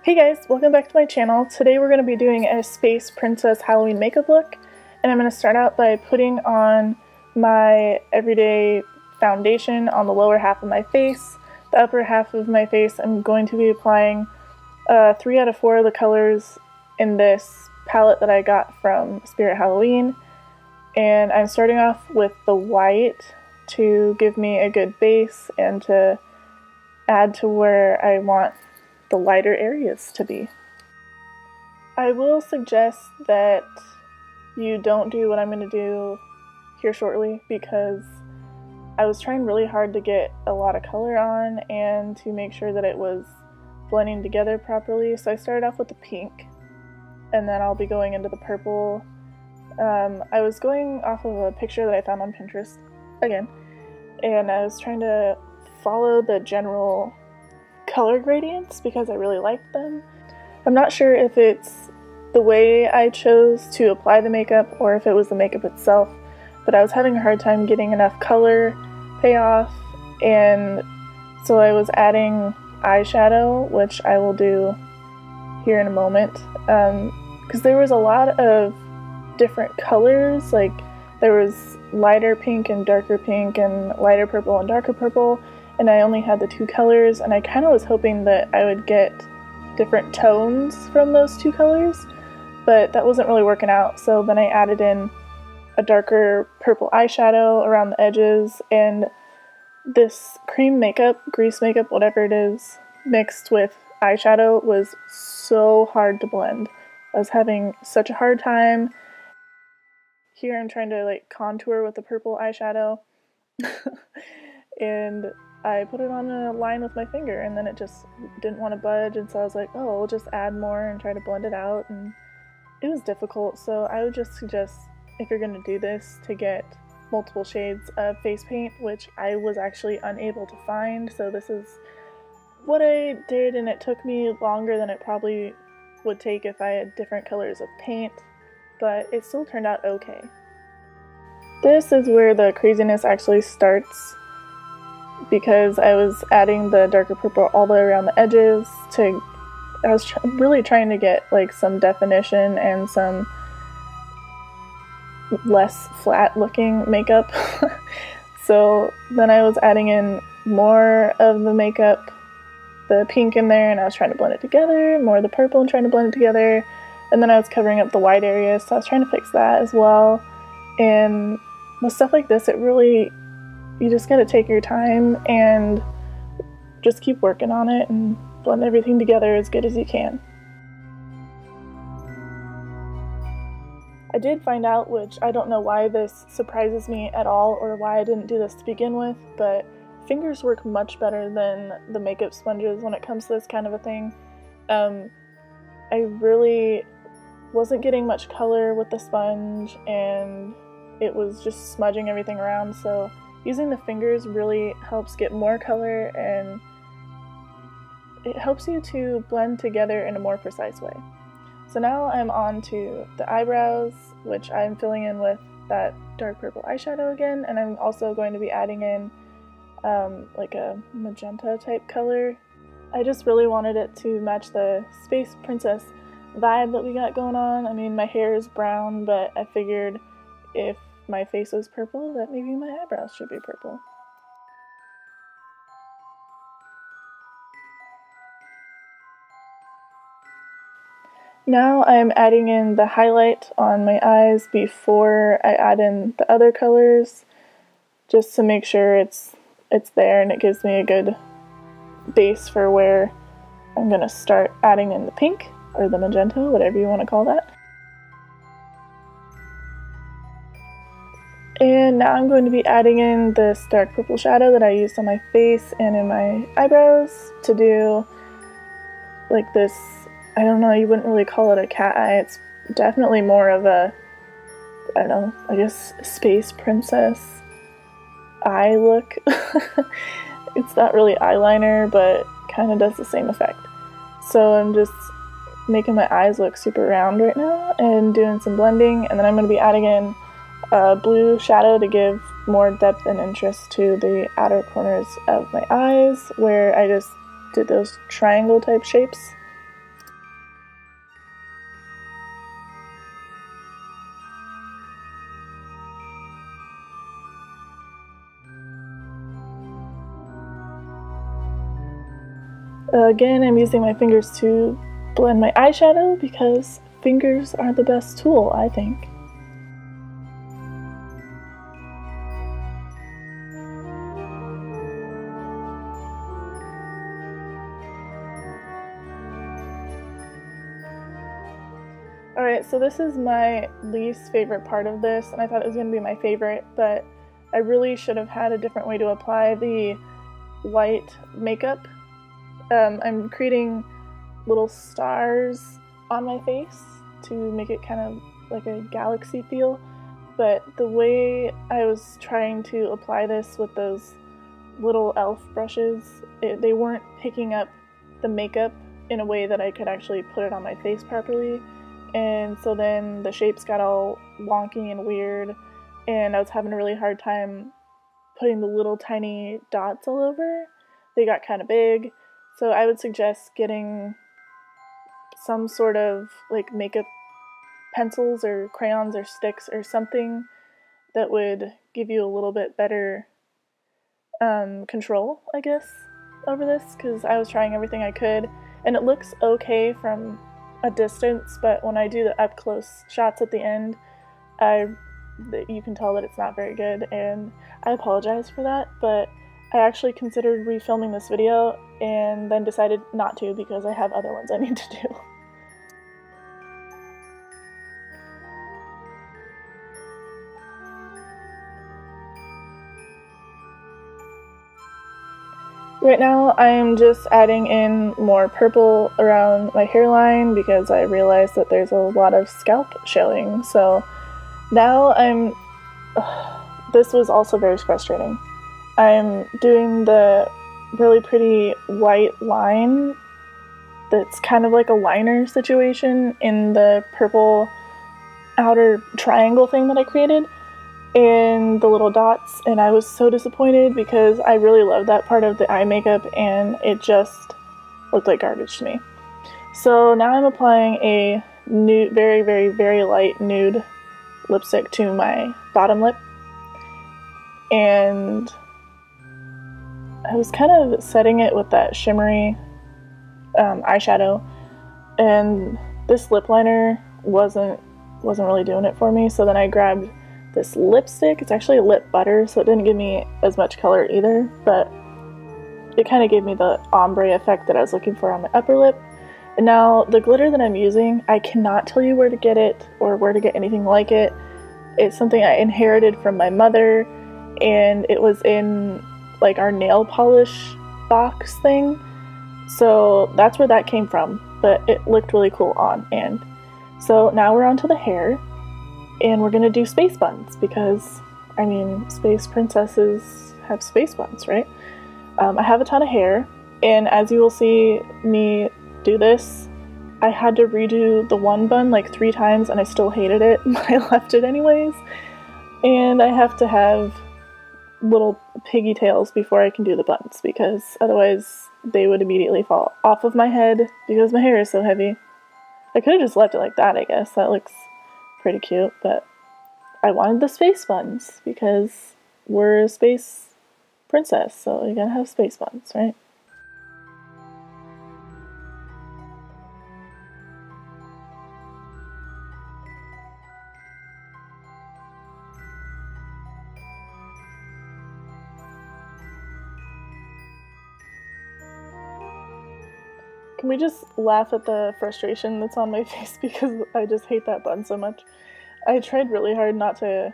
Hey guys, welcome back to my channel. Today we're going to be doing a Space Princess Halloween makeup look, and I'm going to start out by putting on my everyday foundation on the lower half of my face. The upper half of my face I'm going to be applying 3 out of 4 of the colors in this palette that I got from Spirit Halloween, and I'm starting off with the white to give me a good base and to add to where I want the lighter areas to be. I will suggest that you don't do what I'm going to do here shortly, because I was trying really hard to get a lot of color on and to make sure that it was blending together properly. So I started off with the pink, and then I'll be going into the purple. I was going off of a picture that I found on Pinterest again, and I was trying to follow the general color gradients because I really liked them. I'm not sure if it's the way I chose to apply the makeup or if it was the makeup itself, but I was having a hard time getting enough color payoff, and so I was adding eyeshadow, which I will do here in a moment, because there was a lot of different colors. Like there was lighter pink and darker pink and lighter purple and darker purple, and I only had the 2 colors, and I kind of was hoping that I would get different tones from those 2 colors, but that wasn't really working out. So then I added in a darker purple eyeshadow around the edges, and this cream makeup, grease makeup, whatever it is, mixed with eyeshadow was so hard to blend. I was having such a hard time. Here I'm trying to like contour with the purple eyeshadow and I put it on a line with my finger, and then it just didn't want to budge, and so I was like, oh, I'll just add more and try to blend it out, and it was difficult. So I would just suggest, if you're going to do this, to get multiple shades of face paint, which I was actually unable to find. So this is what I did, and it took me longer than it probably would take if I had different colors of paint, but it still turned out okay. This is where the craziness actually starts, because I was adding the darker purple all the way around the edges to, I was really trying to get like some definition and some less flat looking makeup. So then I was adding in more of the makeup, the pink in there, and I was trying to blend it together, more of the purple and trying to blend it together, and then I was covering up the white areas, so I was trying to fix that as well. And with stuff like this, it really, you just gotta take your time and just keep working on it and blend everything together as good as you can. I did find out, which I don't know why this surprises me at all or why I didn't do this to begin with, but fingers work much better than the makeup sponges when it comes to this kind of a thing. I really wasn't getting much color with the sponge, and it was just smudging everything around, so using the fingers really helps get more color, and it helps you to blend together in a more precise way. So now I'm on to the eyebrows, which I'm filling in with that dark purple eyeshadow again, and I'm also going to be adding in like a magenta type color. I just really wanted it to match the Space Princess vibe that we got going on. I mean, my hair is brown, but I figured if my face was purple, that maybe my eyebrows should be purple. Now I'm adding in the highlight on my eyes before I add in the other colors, just to make sure it's there, and it gives me a good base for where I'm going to start adding in the pink or the magenta, whatever you want to call that. And now I'm going to be adding in this dark purple shadow that I used on my face and in my eyebrows to do like this, I don't know, you wouldn't really call it a cat eye, it's definitely more of a, I don't know, I guess Space Princess eye look. It's not really eyeliner, but kind of does the same effect. So I'm just making my eyes look super round right now and doing some blending, and then I'm going to be adding in a blue shadow to give more depth and interest to the outer corners of my eyes, where I just did those triangle type shapes. Again, I'm using my fingers to blend my eyeshadow because fingers are the best tool, I think. Alright, so this is my least favorite part of this, and I thought it was going to be my favorite, but I really should have had a different way to apply the white makeup. I'm creating little stars on my face to make it kind of like a galaxy feel, but the way I was trying to apply this with those little E.L.F brushes, they weren't picking up the makeup in a way that I could actually put it on my face properly. And so then the shapes got all wonky and weird, and I was having a really hard time putting the little tiny dots all over. They got kind of big, so I would suggest getting some sort of like makeup pencils or crayons or sticks or something that would give you a little bit better control, I guess, over this, because I was trying everything I could, and it looks okay from a distance, but when I do the up close shots at the end, you can tell that it's not very good, and I apologize for that, but I actually considered refilming this video and then decided not to because I have other ones I need to do. Right now I'm just adding in more purple around my hairline because I realized that there's a lot of scalp showing. So now this was also very frustrating. I'm doing the really pretty white line that's kind of like a liner situation in the purple outer triangle thing that I created, and the little dots, and I was so disappointed because I really loved that part of the eye makeup and it just looked like garbage to me. So now I'm applying a nude, very, very, very light nude lipstick to my bottom lip, and I was kind of setting it with that shimmery eyeshadow, and this lip liner wasn't really doing it for me, so then I grabbed this lipstick. It's actually a lip butter, so it didn't give me as much color either, but it kind of gave me the ombre effect that I was looking for on my upper lip. And now the glitter that I'm using, I cannot tell you where to get it or where to get anything like it. It's something I inherited from my mother, and it was in like our nail polish box thing, so that's where that came from, but it looked really cool on. And so now we're on to the hair, and we're gonna do space buns because, I mean, space princesses have space buns, right? I have a ton of hair, and as you will see me do this, I had to redo the one bun like 3 times and I still hated it. I left it anyways, and I have to have little piggy tails before I can do the buns because otherwise they would immediately fall off of my head because my hair is so heavy. I could have just left it like that, I guess. That looks pretty cute, but I wanted the space buns because we're a space princess, so you gotta have space buns, right? Can we just laugh at the frustration that's on my face because I just hate that bun so much? I tried really hard not to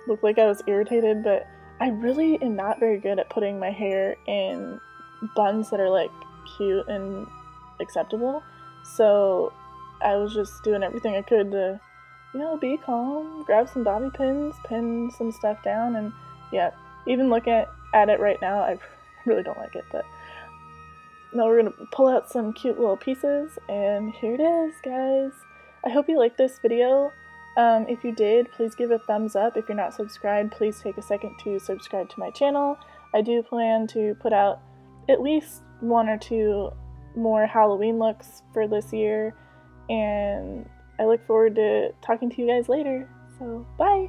look like I was irritated, but I really am not very good at putting my hair in buns that are like cute and acceptable. So I was just doing everything I could to, you know, be calm, grab some bobby pins, pin some stuff down, and yeah, even looking at it right now, I really don't like it, but now we're gonna pull out some cute little pieces, and here it is, guys. I hope you liked this video. If you did, please give a thumbs up. If you're not subscribed, please take a second to subscribe to my channel. I do plan to put out at least 1 or 2 more Halloween looks for this year, and I look forward to talking to you guys later. So, bye!